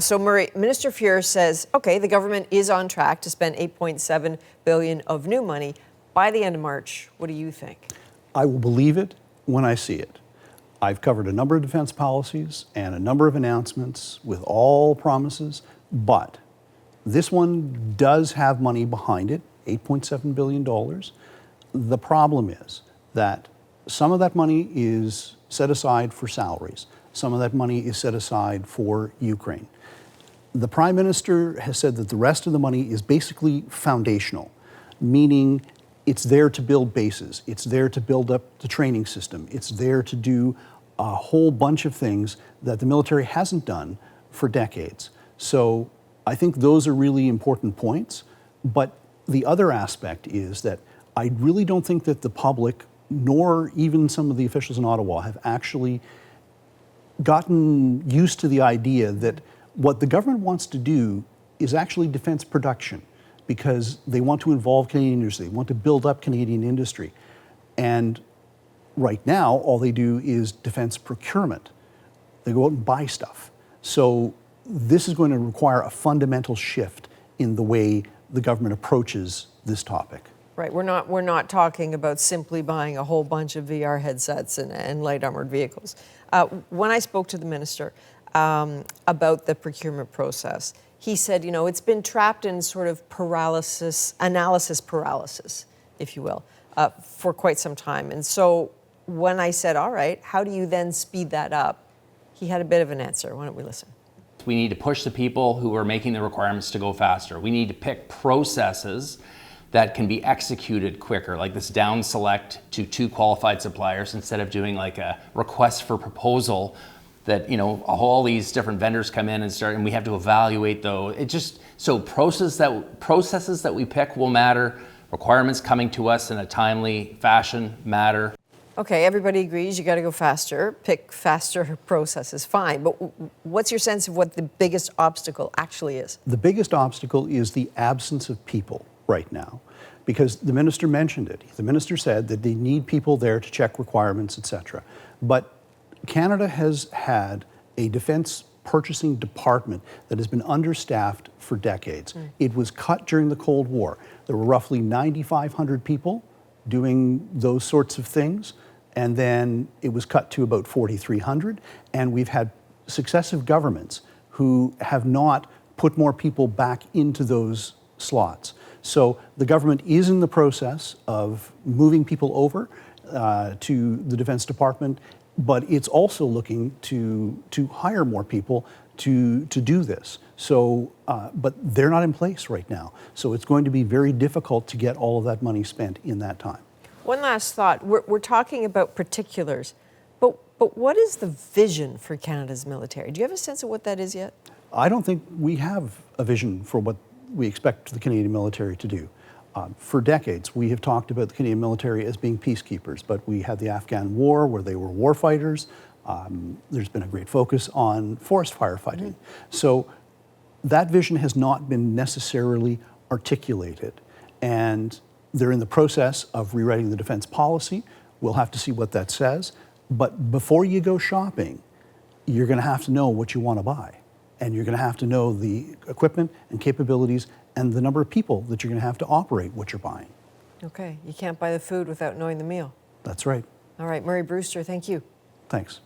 So, Murray, Minister Fuhr says, okay, the government is on track to spend $8.7 billion of new money by the end of March. What do you think? I will believe it when I see it. I've covered a number of defense policies and a number of announcements with all promises, but this one does have money behind it, $8.7 billion. The problem is that some of that money is set aside for salaries. Some of that money is set aside for Ukraine. The Prime Minister has said that the rest of the money is basically foundational, meaning it's there to build bases, it's there to build up the training system, it's there to do a whole bunch of things that the military hasn't done for decades. So I think those are really important points. But the other aspect is that I really don't think that the public, nor even some of the officials in Ottawa, have actually gotten used to the idea that what the government wants to do is actually defense production, because they want to involve Canadian industry, they want to build up Canadian industry. And right now, all they do is defense procurement. They go out and buy stuff. So this is going to require a fundamental shift in the way the government approaches this topic. Right, we're not talking about simply buying a whole bunch of VR headsets and light armored vehicles. When I spoke to the minister about the procurement process, he said, you know, it's been trapped in sort of analysis paralysis, if you will, for quite some time. And so when I said, all right, how do you then speed that up? He had a bit of an answer. Why don't we listen? We need to push the people who are making the requirements to go faster. We need to pick processes that can be executed quicker, like this down select to 2 qualified suppliers instead of doing like a request for proposal that, you know, all these different vendors come in and we have to evaluate those. So processes that we pick will matter. Requirements coming to us in a timely fashion matter. Okay, everybody agrees you got to go faster, pick faster processes, fine. But what's your sense of what the biggest obstacle actually is? The biggest obstacle is the absence of people right now, because the minister mentioned it. The minister said that they need people there to check requirements, etc. But Canada has had a defense purchasing department that has been understaffed for decades. It was cut during the Cold War. There were roughly 9,500 people doing those sorts of things, and then it was cut to about 4,300, and we've had successive governments who have not put more people back into those slots. So the government is in the process of moving people over to the Defense Department, but it's also looking to hire more people to do this. So, but they're not in place right now. So it's going to be very difficult to get all of that money spent in that time. One last thought. We're talking about particulars, but what is the vision for Canada's military? Do you have a sense of what that is yet? I don't think we have a vision for what we expect the Canadian military to do. For decades, we have talked about the Canadian military as being peacekeepers, but we had the Afghan war where they were war fighters. There's been a great focus on forest firefighting. So that vision has not been necessarily articulated, and they're in the process of rewriting the defense policy. We'll have to see what that says. But before you go shopping, you're going to have to know what you want to buy. And you're going to have to know the equipment and capabilities and the number of people that you're going to have to operate what you're buying. Okay, you can't buy the food without knowing the meal. That's right. All right, Murray Brewster, thank you. Thanks.